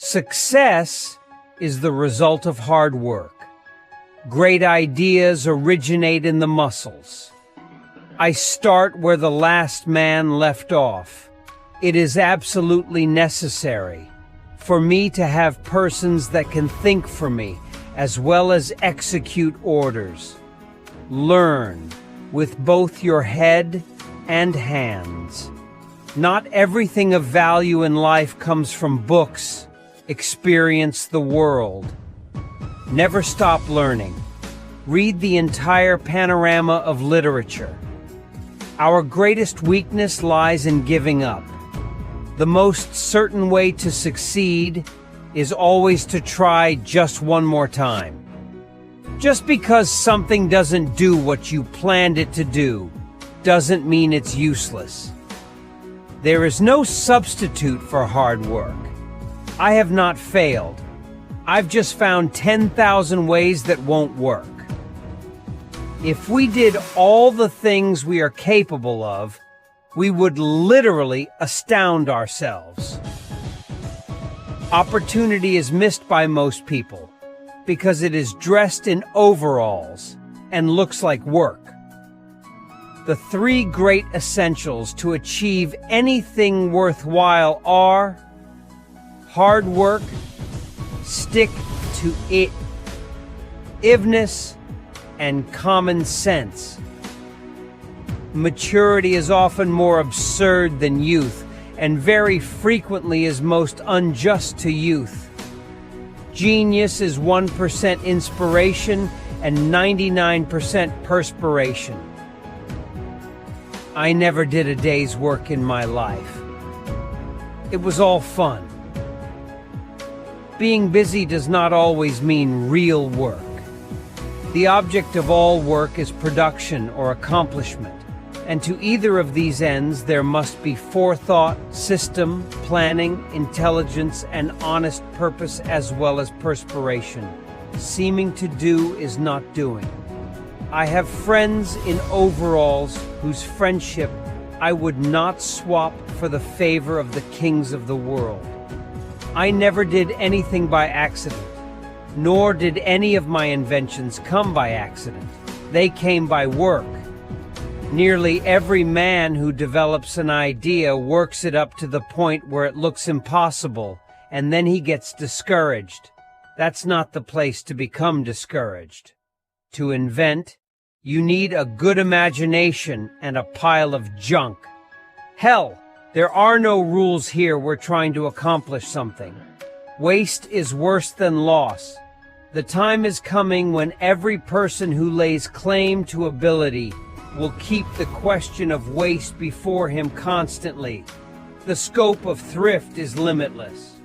Success is the result of hard work. Great ideas originate in the muscles. I start where the last man left off. It is absolutely necessary for me to have persons that can think for me as well as execute orders. Learn with both your head and hands. Not everything of value in life comes from books. Experience the world. Never stop learning. Read the entire panorama of literature. Our greatest weakness lies in giving up. The most certain way to succeed is always to try just one more time. Just because something doesn't do what you planned it to do doesn't mean it's useless. There is no substitute for hard work. I have not failed. I've just found 10,000 ways that won't work. If we did all the things we are capable of, we would literally astound ourselves. Opportunity is missed by most people because it is dressed in overalls and looks like work. The three great essentials to achieve anything worthwhile are hard work, stick to it, ivness, and common sense. Maturity is often more absurd than youth, and very frequently is most unjust to youth. Genius is 1% inspiration and 99% perspiration. I never did a day's work in my life. It was all fun. Being busy does not always mean real work. The object of all work is production or accomplishment, and to either of these ends there must be forethought, system, planning, intelligence, and honest purpose as well as perspiration. Seeming to do is not doing. I have friends in overalls whose friendship I would not swap for the favor of the kings of the world. I never did anything by accident, nor did any of my inventions come by accident. They came by work. Nearly every man who develops an idea works it up to the point where it looks impossible, and then he gets discouraged. That's not the place to become discouraged. To invent, you need a good imagination and a pile of junk. Hell, there are no rules here. We're trying to accomplish something. Waste is worse than loss. The time is coming when every person who lays claim to ability will keep the question of waste before him constantly. The scope of thrift is limitless.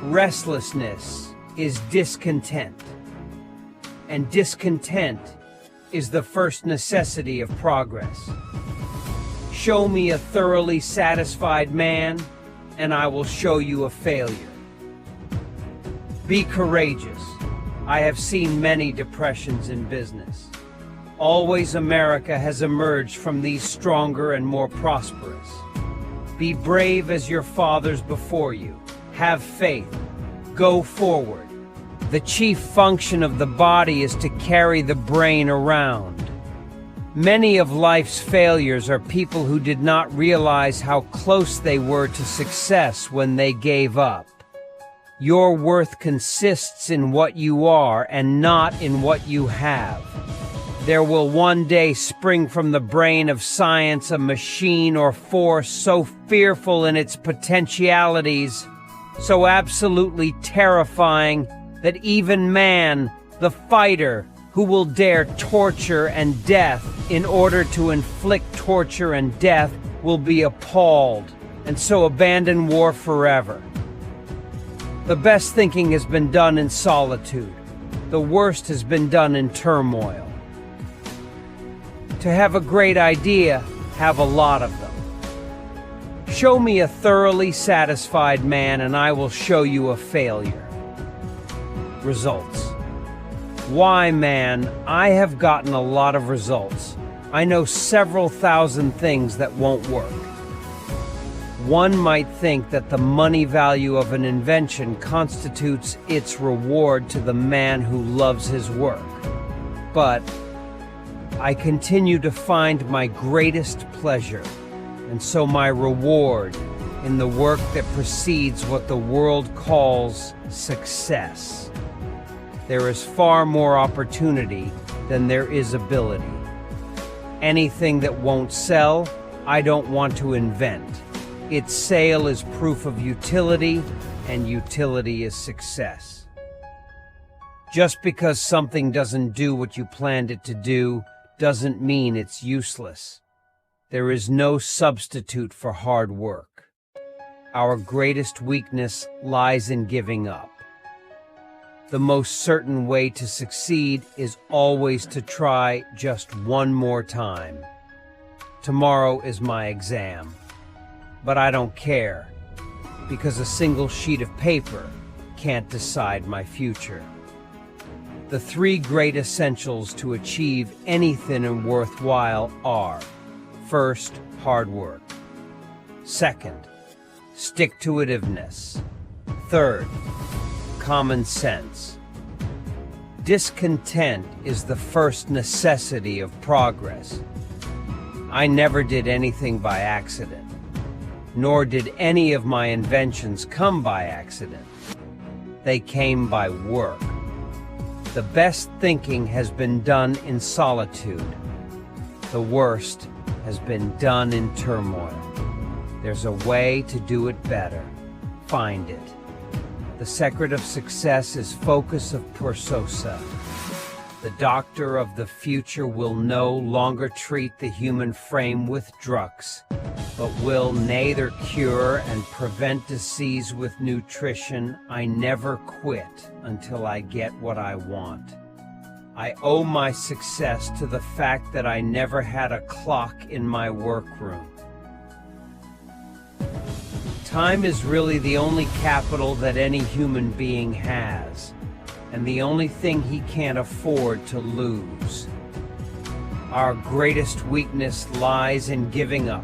Restlessness is discontent, and discontent is the first necessity of progress. Show me a thoroughly satisfied man, and I will show you a failure. Be courageous. I have seen many depressions in business. Always America has emerged from these stronger and more prosperous. Be brave as your fathers before you. Have faith. Go forward. The chief function of the body is to carry the brain around. Many of life's failures are people who did not realize how close they were to success when they gave up. Your worth consists in what you are and not in what you have. There will one day spring from the brain of science a machine or force so fearful in its potentialities, so absolutely terrifying, that even man, the fighter, who will dare torture and death in order to inflict torture and death, will be appalled, and so abandon war forever. The best thinking has been done in solitude. The worst has been done in turmoil. To have a great idea, have a lot of them. Show me a thoroughly satisfied man, and I will show you a failure. Results. Why, man, I have gotten a lot of results. I know several thousand things that won't work. One might think that the money value of an invention constitutes its reward to the man who loves his work. But I continue to find my greatest pleasure, and so my reward, in the work that precedes what the world calls success. There is far more opportunity than there is ability. Anything that won't sell, I don't want to invent. Its sale is proof of utility, and utility is success. Just because something doesn't do what you planned it to do doesn't mean it's useless. There is no substitute for hard work. Our greatest weakness lies in giving up. The most certain way to succeed is always to try just one more time. Tomorrow is my exam, but I don't care, because a single sheet of paper can't decide my future. The three great essentials to achieve anything worthwhile are: first, hard work; second, stick-to-itiveness; third, common sense. Discontent is the first necessity of progress. I never did anything by accident, nor did any of my inventions come by accident. They came by work. The best thinking has been done in solitude. The worst has been done in turmoil. There's a way to do it better. Find it. The secret of success is focus of persosa. The doctor of the future will no longer treat the human frame with drugs, but will neither cure and prevent disease with nutrition. I never quit until I get what I want. I owe my success to the fact that I never had a clock in my workroom. Time is really the only capital that any human being has, and the only thing he can't afford to lose. Our greatest weakness lies in giving up.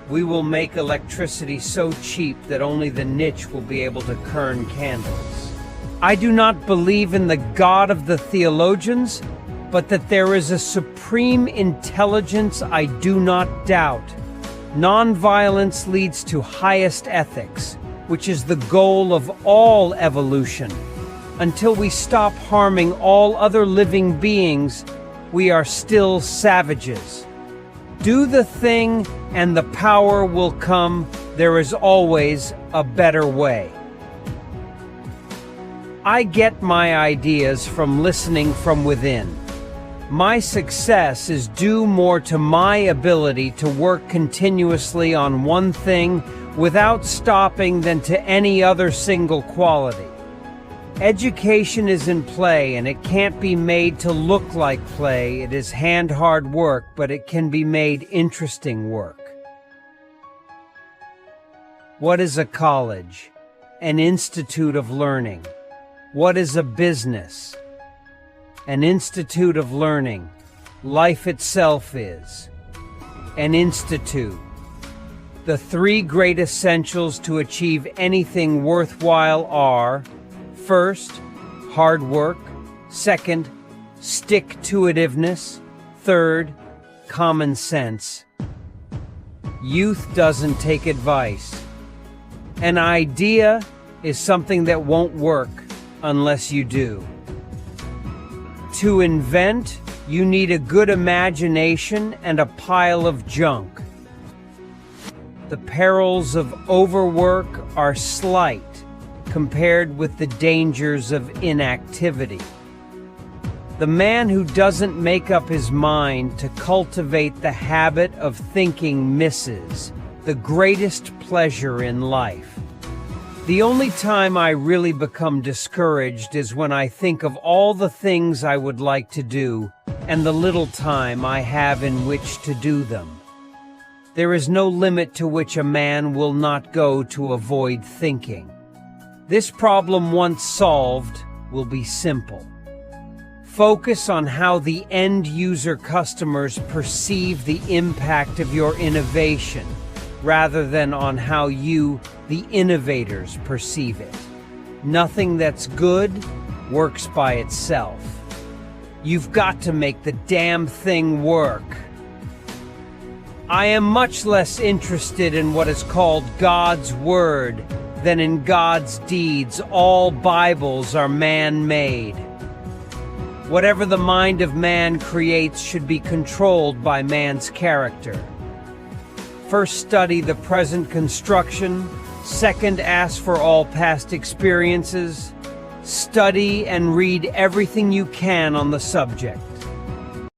We will make electricity so cheap that only the niche will be able to kern candles. I do not believe in the God of the theologians, but that there is a supreme intelligence I do not doubt. Nonviolence leads to highest ethics, which is the goal of all evolution. Until we stop harming all other living beings, we are still savages. Do the thing and the power will come. There is always a better way. I get my ideas from listening from within. My success is due more to my ability to work continuously on one thing without stopping than to any other single quality. Education is in play, and it can't be made to look like play. It is hard work, but it can be made interesting work. What is a college? An institute of learning. What is a business? An institute of learning. Life itself is an institute. The three great essentials to achieve anything worthwhile are: first, hard work; second, stick-to-itiveness; third, common sense. Youth doesn't take advice. An idea is something that won't work unless you do. To invent, you need a good imagination and a pile of junk. The perils of overwork are slight compared with the dangers of inactivity. The man who doesn't make up his mind to cultivate the habit of thinking misses the greatest pleasure in life. The only time I really become discouraged is when I think of all the things I would like to do and the little time I have in which to do them. There is no limit to which a man will not go to avoid thinking. This problem, once solved, will be simple. Focus on how the end user customers perceive the impact of your innovation. rather than on how you, the innovators, perceive it. Nothing that's good works by itself. You've got to make the damn thing work. I am much less interested in what is called God's Word than in God's deeds. All Bibles are man-made. Whatever the mind of man creates should be controlled by man's character. First, study the present construction. Second, ask for all past experiences. Study and read everything you can on the subject.